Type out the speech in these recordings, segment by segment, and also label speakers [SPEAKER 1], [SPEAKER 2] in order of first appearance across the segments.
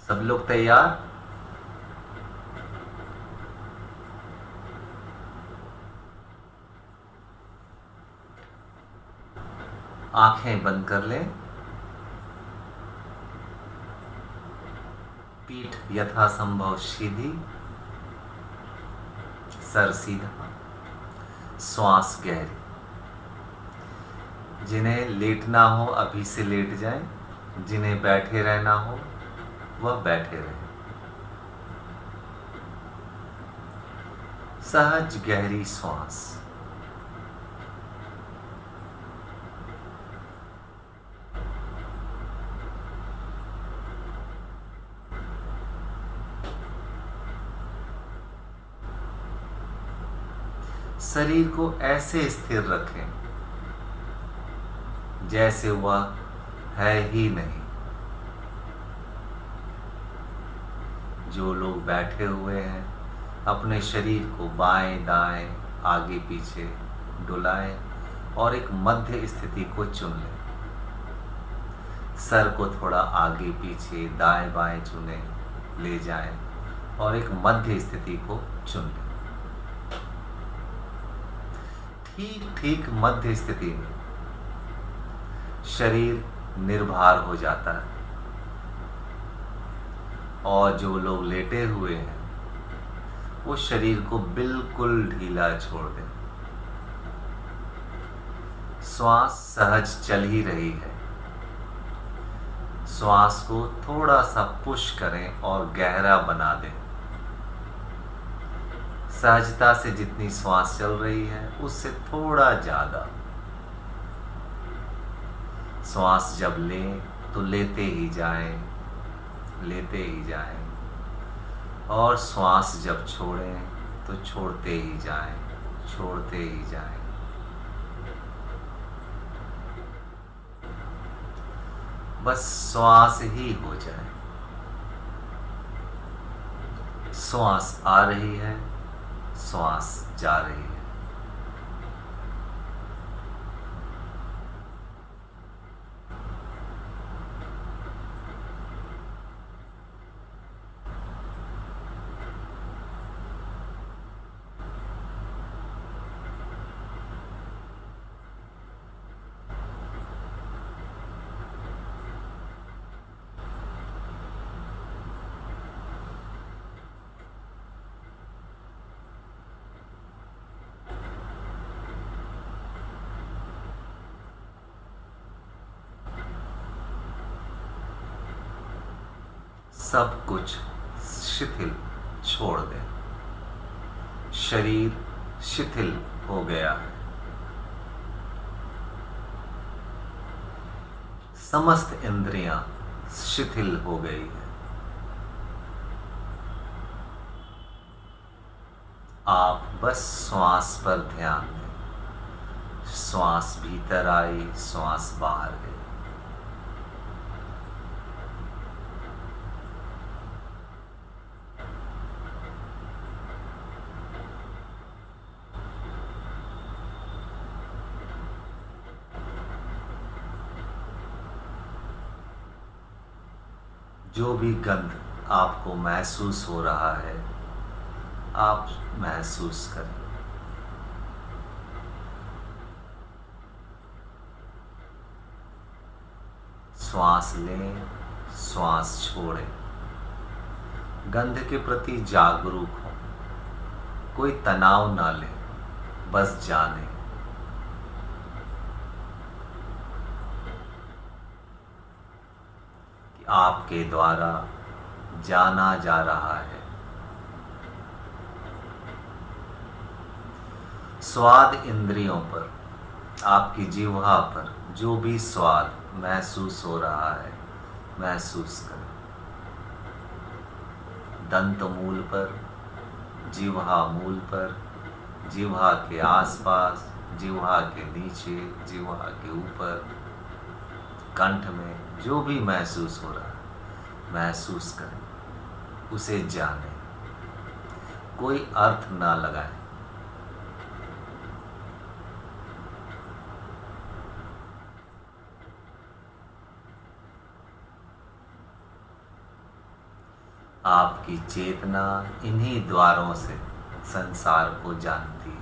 [SPEAKER 1] सब लोग तैयार? आंखें बंद कर लें। पीठ यथासंभव सीधी, सर सीधा, श्वास गहरी। जिन्हें लेटना हो अभी से लेट जाएं, जिन्हें बैठे रहना हो वह बैठे रहें। सहज गहरी श्वास। शरीर को ऐसे स्थिर रखें जैसे वह है ही नहीं। जो लोग बैठे हुए हैं अपने शरीर को बाएं दाएं आगे पीछे डुलाएं और एक मध्य स्थिति को चुन लें। सर को थोड़ा आगे पीछे दाएं बाएं चुने ले जाएं और एक मध्य स्थिति को चुन लें। ठीक ठीक मध्य स्थिति में शरीर निर्भर हो जाता है और जो लोग लेटे हुए हैं वो शरीर को बिल्कुल ढीला छोड़ दें। श्वास सहज चल ही रही है। श्वास को थोड़ा सा पुश करें और गहरा बना दें। सहजता से जितनी श्वास चल रही है उससे थोड़ा ज्यादा। श्वास जब लें तो लेते ही जाएं, लेते ही जाएं और श्वास जब छोड़ें तो छोड़ते ही जाएं, छोड़ते ही जाएं। बस श्वास ही हो जाए। श्वास आ रही है, श्वास जा रही है। सब कुछ शिथिल छोड़ दें। शरीर शिथिल हो गया है। समस्त इंद्रियां शिथिल हो गई है। आप बस श्वास पर ध्यान दें। श्वास भीतर आई, श्वास बाहर गई। जो भी गंध आपको महसूस हो रहा है आप महसूस करें। श्वास लें, श्वास छोड़ें। गंध के प्रति जागरूक हो। कोई तनाव ना लें, बस जाने। कि आपके द्वारा जाना जा रहा है। स्वाद इंद्रियों पर, आपकी जिह्वा पर जो भी स्वाद महसूस हो रहा है महसूस करें। दंत मूल पर, जिह्वा मूल पर, जिह्वा के आसपास, जिह्वा के नीचे, जिह्वा के ऊपर, कंठ में जो भी महसूस हो रहा है महसूस करें, उसे जानें। कोई अर्थ ना लगाएं। आपकी चेतना इन्हीं द्वारों से संसार को जानती है।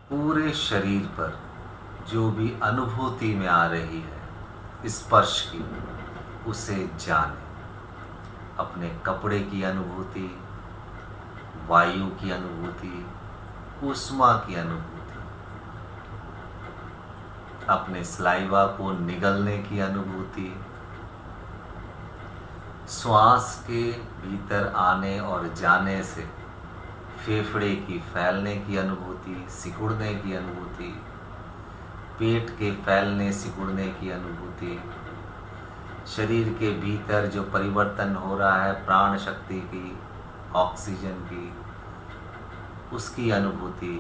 [SPEAKER 1] पूरे शरीर पर जो भी अनुभूति में आ रही है स्पर्श की, उसे जाने। अपने कपड़े की अनुभूति, वायु की अनुभूति, ऊष्मा की अनुभूति, अपने सलाइवा को निगलने की अनुभूति, श्वास के भीतर आने और जाने से फेफड़े की फैलने की अनुभूति, सिकुड़ने की अनुभूति, पेट के फैलने सिकुड़ने की अनुभूति, शरीर के भीतर जो परिवर्तन हो रहा है प्राण शक्ति की, ऑक्सीजन की, उसकी अनुभूति,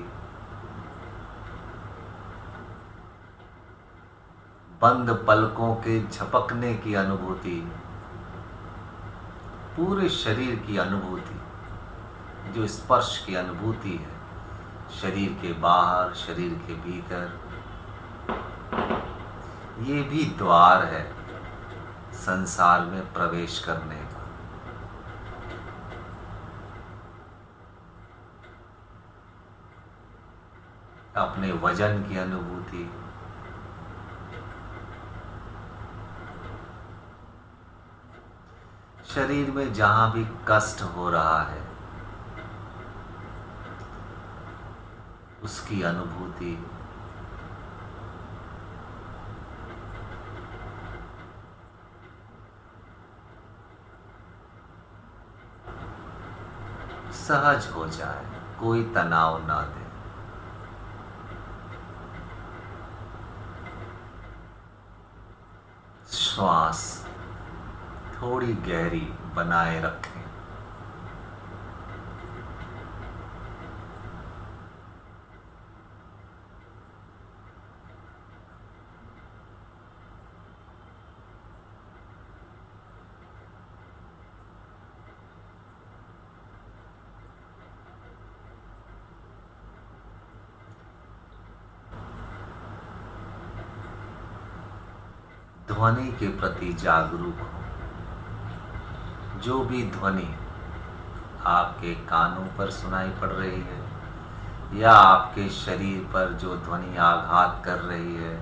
[SPEAKER 1] बंद पलकों के झपकने की अनुभूति, पूरे शरीर की अनुभूति, जो स्पर्श की अनुभूति है, शरीर के बाहर, शरीर के भीतर, ये भी द्वार है संसार में प्रवेश करने का। अपने वजन की अनुभूति, शरीर में जहां भी कष्ट हो रहा है उसकी अनुभूति, सहज हो जाए, कोई तनाव ना दे। श्वास थोड़ी गहरी बनाए रखें। ध्वनि के प्रति जागरूक हो। जो भी ध्वनि आपके कानों पर सुनाई पड़ रही है या आपके शरीर पर जो ध्वनि आघात कर रही है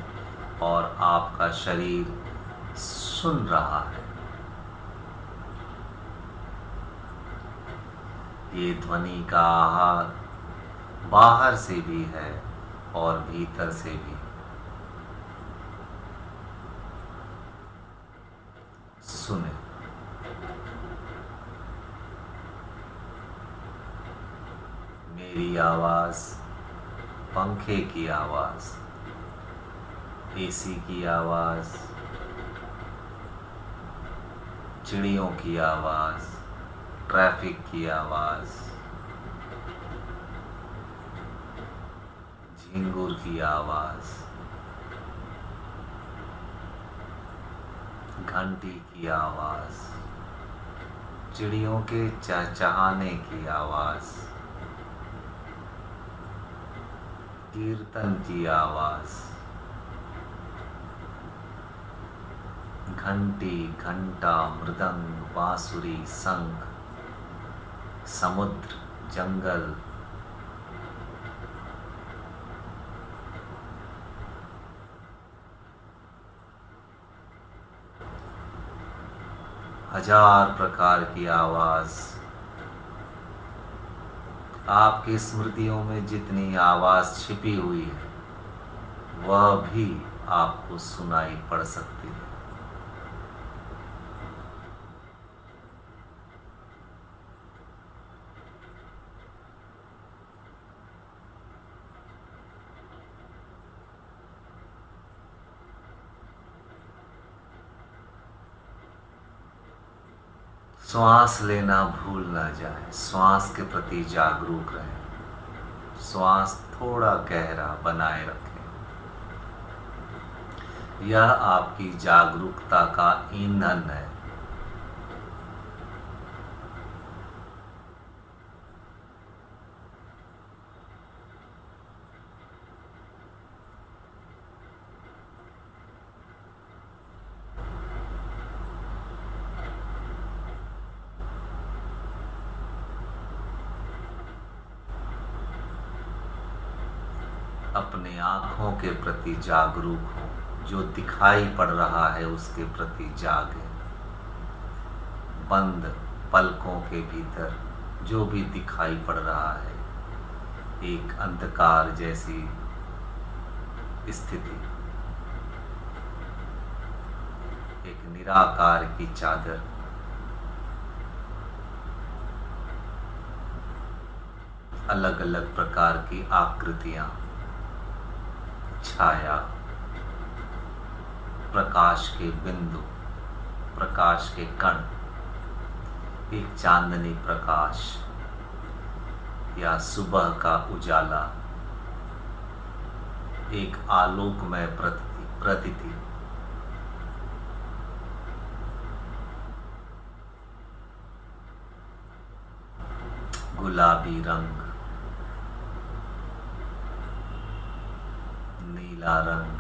[SPEAKER 1] और आपका शरीर सुन रहा है, ये ध्वनि का आहार बाहर से भी है और भीतर से भी। सुने। मेरी आवाज, पंखे की आवाज, एसी की आवाज, चिड़ियों की आवाज, ट्रैफिक की आवाज, झिंगुर की आवाज, घंटी की आवाज, चिड़ियों के चहचहाने की आवाज, कीर्तन की आवाज, घंटी, घंटा, मृदंग, बांसुरी, शंख, समुद्र, जंगल, हजार प्रकार की आवाज। आपकी स्मृतियों में जितनी आवाज छिपी हुई है वह भी आपको सुनाई पड़ सकती है। श्वास लेना भूल ना जाए, श्वास के प्रति जागरूक रहें, श्वास थोड़ा गहरा बनाए रखें। यह आपकी जागरूकता का ईंधन है। अपने आँखों के प्रति जागरूक हो। जो दिखाई पड़ रहा है उसके प्रति जागे। बंद पलकों के भीतर जो भी दिखाई पड़ रहा है, एक अंधकार जैसी स्थिति, एक निराकार की चादर, अलग अलग प्रकार की आकृतियां, छाया, प्रकाश के बिंदु, प्रकाश के कण, एक चांदनी प्रकाश या सुबह का उजाला, एक आलोकमय प्रतीति, गुलाबी रंग, नीला रंग,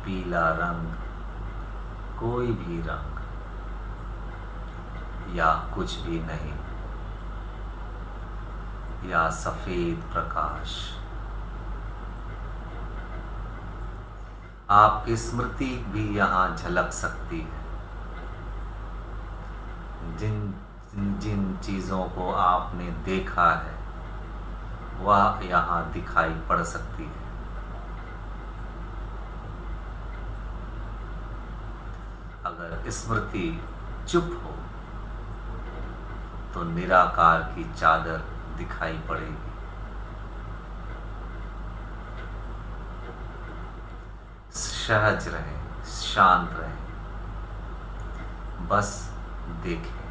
[SPEAKER 1] पीला रंग, कोई भी रंग या कुछ भी नहीं, या सफेद प्रकाश। आपकी स्मृति भी यहाँ झलक सकती है। जिन जिन चीजों को आपने देखा है वह यहाँ दिखाई पड़ सकती है। अगर स्मृति चुप हो तो निराकार की चादर दिखाई पड़ेगी। सहज रहें, शांत रहें, बस देखें।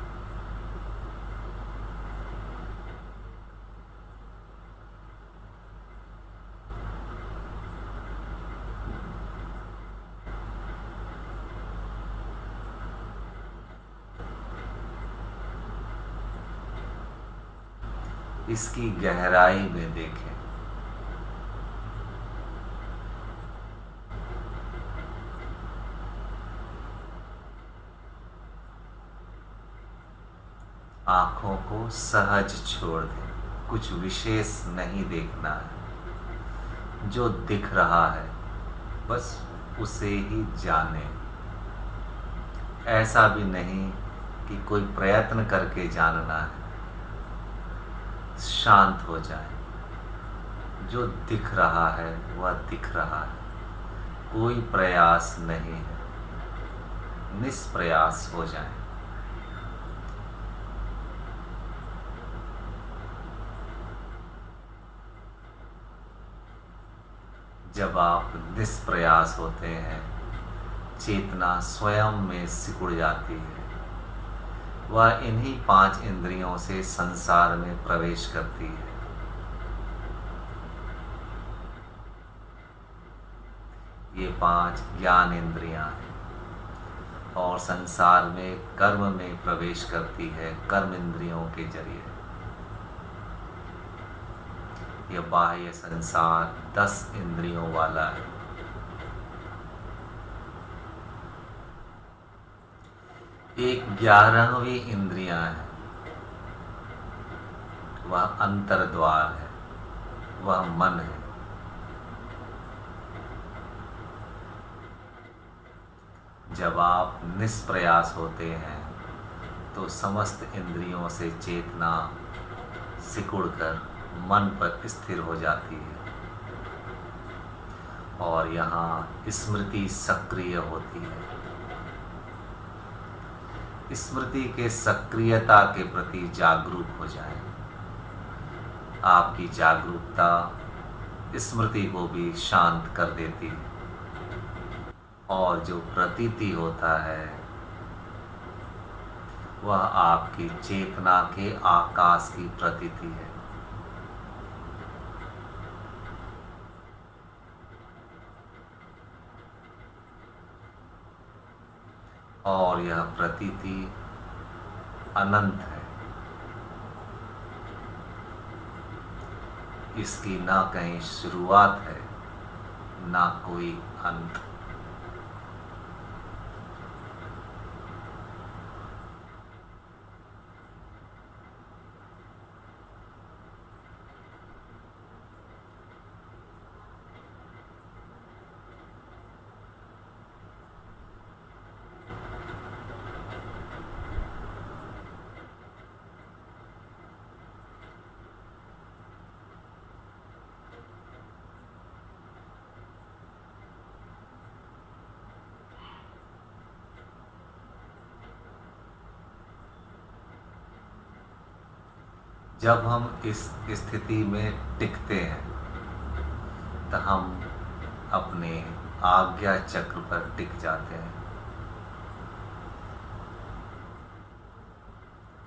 [SPEAKER 1] इसकी गहराई में देखें। आंखों को सहज छोड़ दें, कुछ विशेष नहीं देखना है। जो दिख रहा है बस उसे ही जाने। ऐसा भी नहीं कि कोई प्रयत्न करके जानना है। शांत हो जाए। जो दिख रहा है वह दिख रहा है, कोई प्रयास नहीं है। निष्प्रयास हो जाए। जब आप निष्प्रयास होते हैं, चेतना स्वयं में सिकुड़ जाती है। वह इन्हीं 5 इंद्रियों से संसार में प्रवेश करती है। ये 5 ज्ञान इंद्रियां हैं और संसार में कर्म में प्रवेश करती है कर्म इंद्रियों के जरिए। यह बाह्य संसार 10 इंद्रियों वाला है। एक 11वीं इंद्रियां है, वह अंतर्द्वार है, वह मन है। जब आप निष्प्रयास होते हैं तो समस्त इंद्रियों से चेतना सिकुड़कर मन पर स्थिर हो जाती है और यहाँ स्मृति सक्रिय होती है। स्मृति के सक्रियता के प्रति जागरूक हो जाएं। आपकी जागरूकता स्मृति को भी शांत कर देती है और जो प्रतीति होता है वह आपकी चेतना के आकाश की प्रतीति है। और यह प्रतीति अनंत है। इसकी ना कहीं शुरुआत है ना कोई अंत। जब हम इस स्थिति में टिकते हैं तो हम अपने आज्ञा चक्र पर टिक जाते हैं,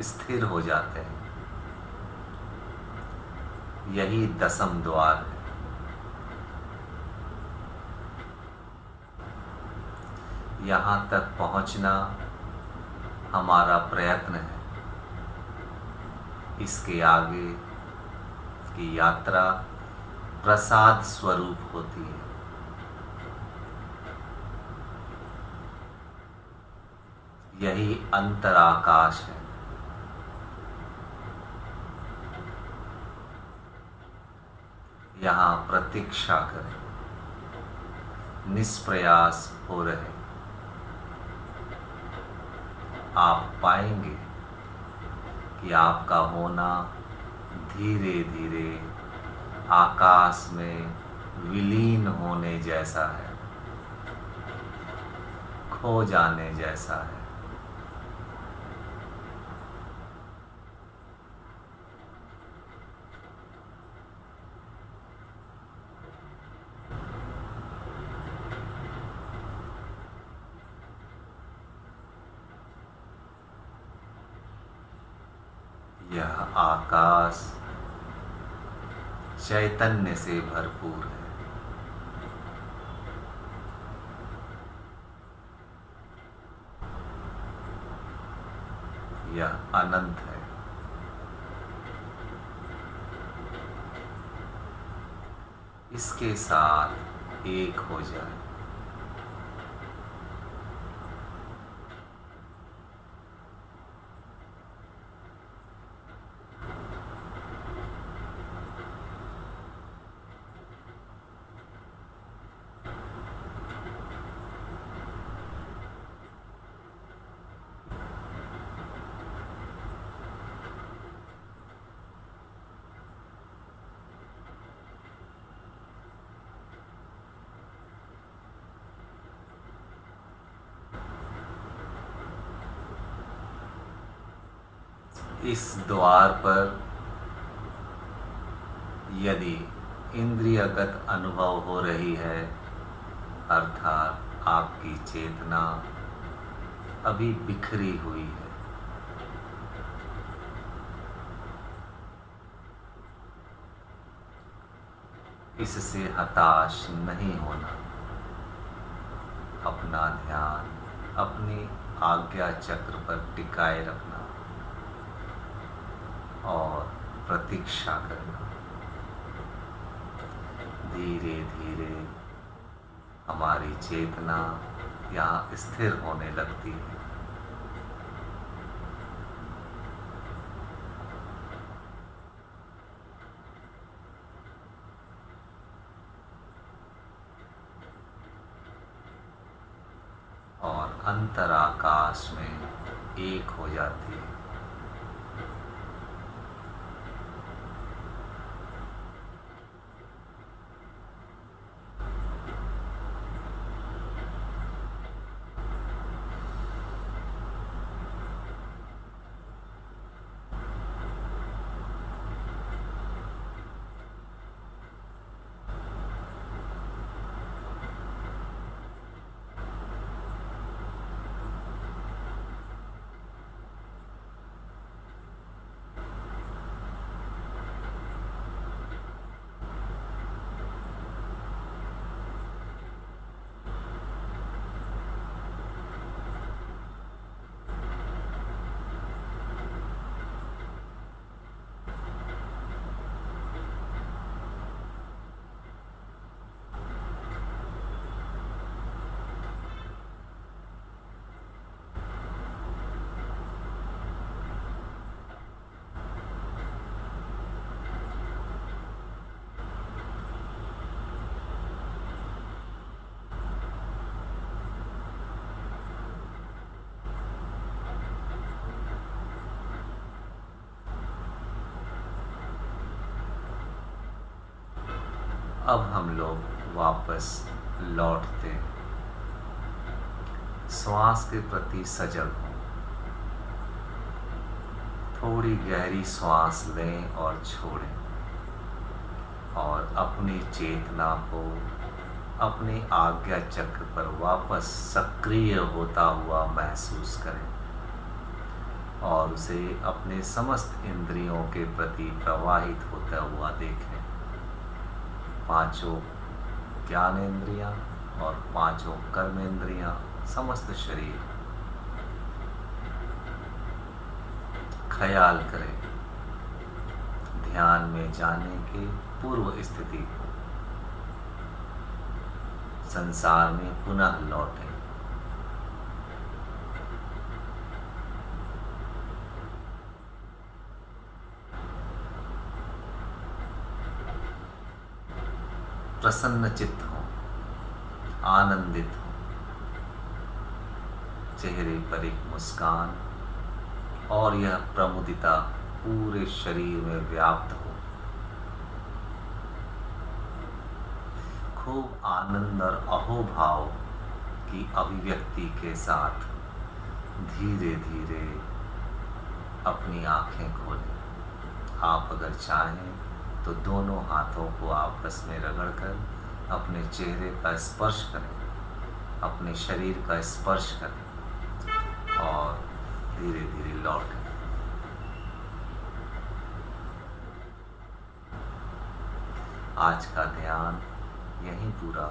[SPEAKER 1] स्थिर हो जाते हैं। यही दसम द्वार है। यहाँ तक पहुँचना हमारा प्रयत्न है। इसके आगे की यात्रा प्रसाद स्वरूप होती है। यही अंतराकाश है। यहाँ प्रतीक्षा करें, निष्प्रयास हो रहे। आप पाएंगे कि आपका होना धीरे धीरे आकाश में विलीन होने जैसा है, खो जाने जैसा है। यह आकाश चैतन्य से भरपूर है। यह अनंत है। इसके साथ एक हो जाए। इस द्वार पर यदि इंद्रियगत अनुभव हो रही है, अर्थात आपकी चेतना अभी बिखरी हुई है, इससे हताश नहीं होना। अपना ध्यान अपनी आज्ञा चक्र पर टिकाए रखना और प्रतीक्षा करना। धीरे धीरे हमारी चेतना यहाँ स्थिर होने लगती है। और अंतराकाश में एक हो जाती है। अब हम लोग वापस लौटते हैं। श्वास के प्रति सजग हो। थोड़ी गहरी श्वास लें और छोड़ें और अपनी चेतना को अपने आज्ञा चक्र पर वापस सक्रिय होता हुआ महसूस करें और उसे अपने समस्त इंद्रियों के प्रति प्रवाहित होता हुआ देखें। पांचों ज्ञानेंद्रियां और पांचों कर्मेंद्रियां, समस्त शरीर। ख्याल करें ध्यान में जाने के पूर्व स्थिति को, संसार में पुनः लौटें। प्रसन्न चित्त हो, आनंदित हो, चेहरे पर एक मुस्कान और यह प्रमुदिता पूरे शरीर में व्याप्त हो। खूब आनंद और अहोभाव की अभिव्यक्ति के साथ धीरे धीरे अपनी आंखें खोलें। आप अगर चाहें तो दोनों हाथों को आपस में रगड़कर अपने चेहरे का स्पर्श करें, अपने शरीर का स्पर्श करें और धीरे धीरे लौटें। आज का ध्यान यहीं पूरा